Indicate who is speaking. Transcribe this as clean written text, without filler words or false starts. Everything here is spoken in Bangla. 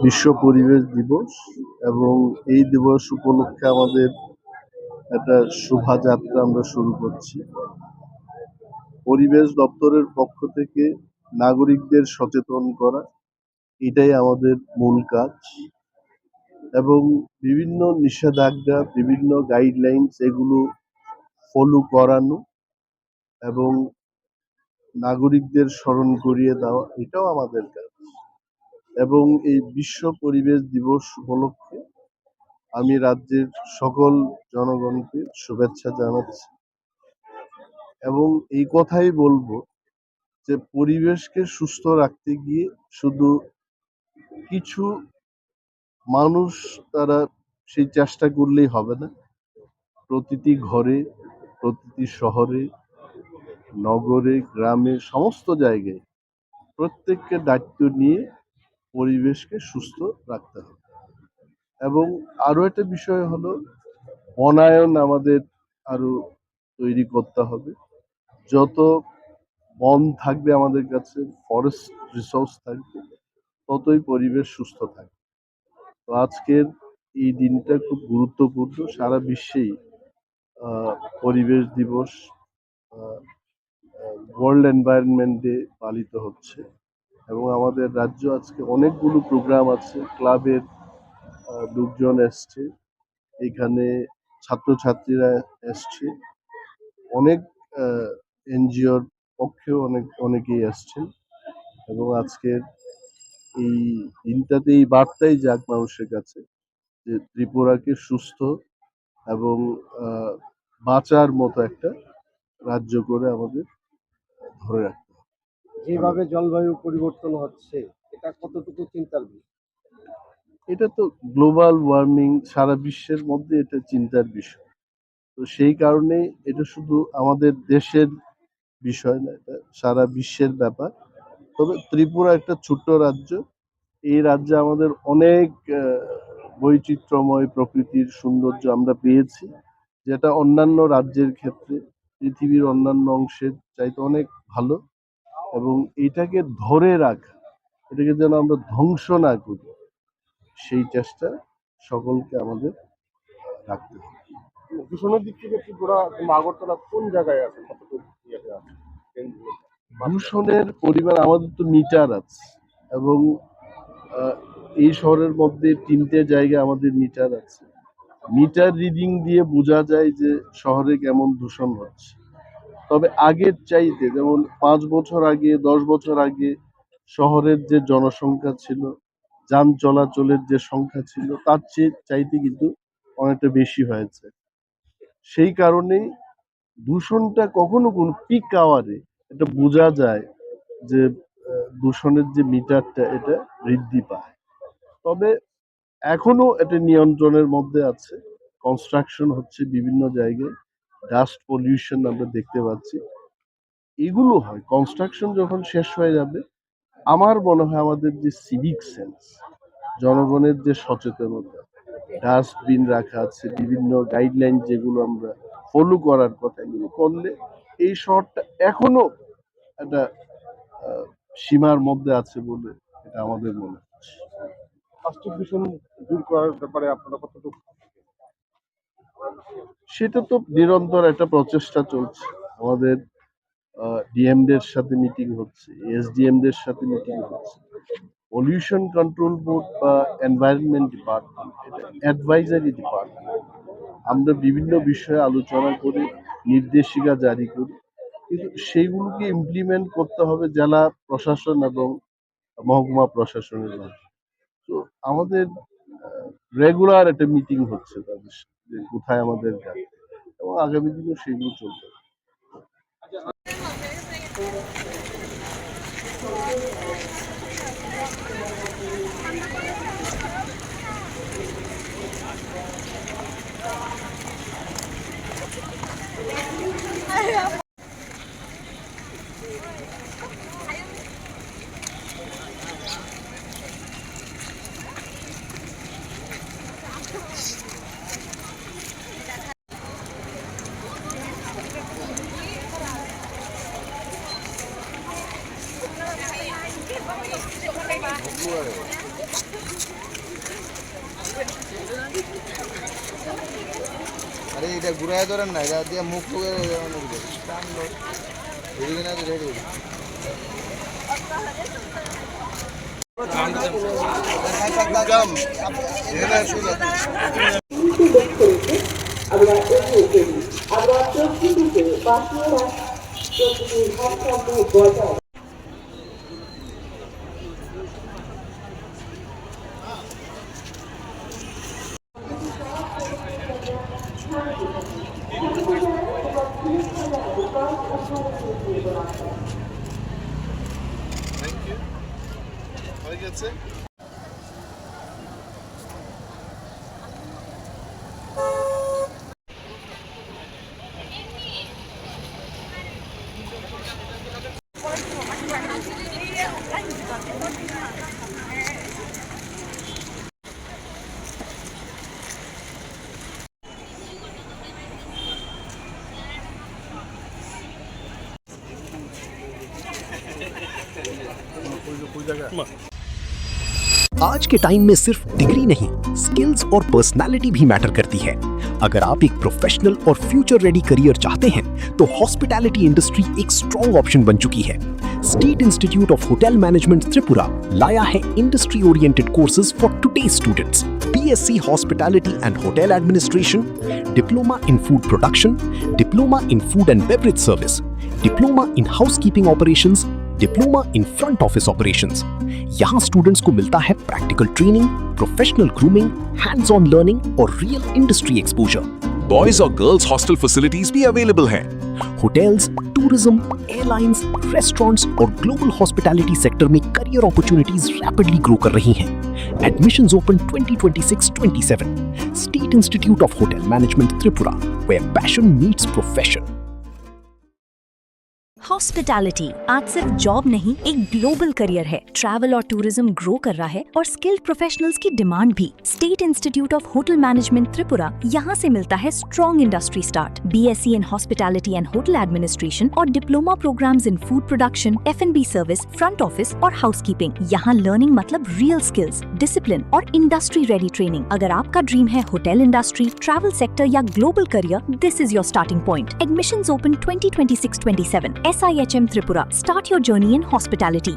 Speaker 1: বিশ্ব পরিবেশ দিবস এবং এই দিবস উপলক্ষে আমাদের একটা শোভাযাত্রা আমরা শুরু করছি। পরিবেশ দপ্তরের পক্ষ থেকে নাগরিকদের সচেতন করা, এটাই আমাদের মূল কাজ। এবং বিভিন্ন নিষেধাজ্ঞা, বিভিন্ন গাইডলাইনস এগুলো ফলো করানো এবং নাগরিকদের স্মরণ করিয়ে দেওয়া, এটাও আমাদের কাজ। এবং এই বিশ্ব পরিবেশ দিবস উপলক্ষে আমি রাজ্যের সকল জনগণকে শুভেচ্ছা জানাচ্ছি এবং এই কথাই বলবো যে পরিবেশকে সুস্থ রাখতে গিয়ে শুধু কিছু মানুষ তারা সেই চেষ্টা করলেই হবে না। প্রতিটি ঘরে, প্রতিটি শহরে, নগরে, গ্রামে, সমস্ত জায়গায় প্রত্যেককে দায়িত্ব নিয়ে পরিবেশকে সুস্থ রাখতে হবে। এবং আরো একটা বিষয় হলো বনায়ন আমাদের আরো তৈরি করতে হবে। যত বন থাকবে আমাদের কাছে, ফরেস্ট রিসোর্স থাকবে, ততই পরিবেশ সুস্থ থাকবে। তো আজকের এই দিনটা খুব গুরুত্বপূর্ণ। সারা বিশ্বেই পরিবেশ দিবস, ওয়ার্ল্ড এনভায়রনমেন্ট ডে পালিত হচ্ছে এবং আমাদের রাজ্য আজকে অনেকগুলো প্রোগ্রাম আছে। ক্লাবের লোকজন এসছে, এখানে ছাত্রছাত্রীরা এসছে, অনেক এনজিওর পক্ষেও অনেকেই আসছেন এবং আজকের এই দিনটাতে এই বার্তাই যাক মানুষের কাছে যে ত্রিপুরাকে সুস্থ এবং বাঁচার মতো একটা রাজ্য করে আমাদের ধরে রাখতে হবে।
Speaker 2: যেভাবে জলবায়ু পরিবর্তন হচ্ছে, এটা কতটুকু চিন্তার বিষয়?
Speaker 1: এটা তো গ্লোবাল ওয়ার্মিং, সারা বিশ্বের মধ্যে এটা চিন্তার বিষয়। তো সেই কারণে এটা শুধু আমাদের দেশের বিষয় না, এটা সারা বিশ্বের ব্যাপার। তবে ত্রিপুরা একটা ছোট্ট রাজ্য। এই রাজ্যে আমাদের অনেক বৈচিত্র্যময় প্রকৃতির সৌন্দর্য আমরা পেয়েছি, যেটা অন্যান্য রাজ্যের ক্ষেত্রে পৃথিবীর অন্যান্য অংশের চাইতে অনেক ভালো। এবং এটাকে ধরে রাখা, এটাকে যেন আমরা ধ্বংস না করি, সেই চেষ্টা সকলকে আমাদের রাখতে হবে।
Speaker 2: দূষণের দিক থেকে ত্রিপুরা কিংবা আগরতলা কোন জায়গায় আছে, কতটুকু ইয়েতে আছে?
Speaker 1: দূষণের পরিমাণ আমাদের তো মিটার আছে এবং আহ, এই শহরের মধ্যে 3টে জায়গায় আমাদের মিটার আছে। মিটার রিডিং দিয়ে বোঝা যায় যে শহরে কেমন দূষণ হচ্ছে। তবে আগের চাইতে, যেমন 5 বছর আগে, 10 বছর আগে শহরের যে জনসংখ্যা ছিল, যান চলাচলের যে সংখ্যা ছিল, তার চাইতে কিন্তু অনেকটা বেশি হয়েছে। সেই কারণেই দূষণটা কখনো কোন পিক আওয়ারে এটা বোঝা যায় যে দূষণের যে মিটারটা এটা বৃদ্ধি পায়। তবে এখনো এটা নিয়ন্ত্রণের মধ্যে আছে। কনস্ট্রাকশন হচ্ছে বিভিন্ন জায়গায়, ডাস্ট পলিউশন আমরা দেখতে পাচ্ছি। এগুলো হয়, কনস্ট্রাকশন যখন শেষ হয়ে যাবে, আমার মনে হয় আমাদের যে সিভিক সেন্স, জনগণের যে সচেতনতা, ডাস্টবিন রাখা আছে, বিভিন্ন গাইডলাইন যেগুলো আমরা ফলো করার কথা, এগুলো করলে এই শহরটা এখনো একটা সীমার মধ্যে আছে বলে এটা আমাদের মনে হচ্ছে।
Speaker 2: প্লাস্টিক দূষণ দূর করার ব্যাপারে আপনারা কতটুকু?
Speaker 1: সেটা তো নিরন্তর একটা প্রচেষ্টা চলছে। আমাদের ডিএমদের সাথে মিটিং হচ্ছে, এসডিএমদের সাথে মিটিং হচ্ছে। পলিউশন কন্ট্রোল বোর্ড বা এনভায়রনমেন্ট ডিপার্টমেন্ট এটা অ্যাডভাইজারি ডিপার্টমেন্ট। আমরা বিভিন্ন বিষয়ে আলোচনা করে নির্দেশিকা জারি করি, কিন্তু সেইগুলোকে ইমপ্লিমেন্ট করতে হবে জেলা প্রশাসন এবং মহকুমা প্রশাসনের মাধ্যমে। তো আমাদের রেগুলার একটা মিটিং হচ্ছে তাদের সাথে, যে কোথায় আমাদের যাবে, এবং আগামী দিনেও সেগুলো চলবে।
Speaker 3: এটা ঘুরায় ধরেন না, এটা দিয়ে মুখ টুকে টান ধর। এদিকে না তো রেডি।
Speaker 4: আমরা এগিয়ে চলি আমরা প্রকৃতিকে বাঁচিয়ে রাখি প্রকৃতির ভারসাম্য বজায়
Speaker 1: হয়ে গেছে।
Speaker 5: आज के टाइम में सिर्फ डिग्री नहीं, स्किल्स और पर्सनालिटी भी मैटर करती है। अगर आप एक प्रोफेशनल और फ्यूचर रेडी करियर चाहते हैं तो हॉस्पिटैलिटी इंडस्ट्री एक स्ट्रॉन्ग ऑप्शन बन चुकी है। State institute of hotel management Tripura लाया है industry oriented courses for today students. BSc Hospitality and Hotel Administration, Diploma in Food Production, Diploma in Food and Beverage Service, Diploma in Housekeeping Operations, diploma in front office operations. यहाँ स्टूडेंट्स को मिलता है practical training, professional grooming, hands on learning और रियल इंडस्ट्री एक्सपोजर।
Speaker 6: बॉयज और गर्ल्स हॉस्टल फैसिलिटीज भी अवेलेबल हैं।
Speaker 5: होटल्स, टूरिज्म, एयरलाइंस, रेस्टोरेंट्स और ग्लोबल हॉस्पिटैलिटी सेक्टर में करियर अपॉर्चुनिटीज रैपिडली ग्रो कर रही हैं। Admissions open 2026-27. State Institute of Hotel Management Tripura, where passion meets profession.
Speaker 7: Hospitality आज सिर्फ जॉब नहीं, एक ग्लोबल करियर है। ट्रैवल और टूरिज्म ग्रो कर रहा है और स्किल्ड प्रोफेशनल्स की डिमांड भी। State institute of hotel management Tripura, यहाँ से मिलता है strong industry start. BSc in hospitality and hotel administration और diploma programs in food production, F&B service, front office और हाउसकीपिंग। यहाँ लर्निंग मतलब रियल स्किल्स, डिसिप्लिन और इंडस्ट्री रेडी ट्रेनिंग। अगर आपका ड्रीम है होटल इंडस्ट्री, ट्रैवल सेक्टर या global career, this is your starting point. Admissions open 2026-27. SIHM Tripura. Start your journey in hospitality.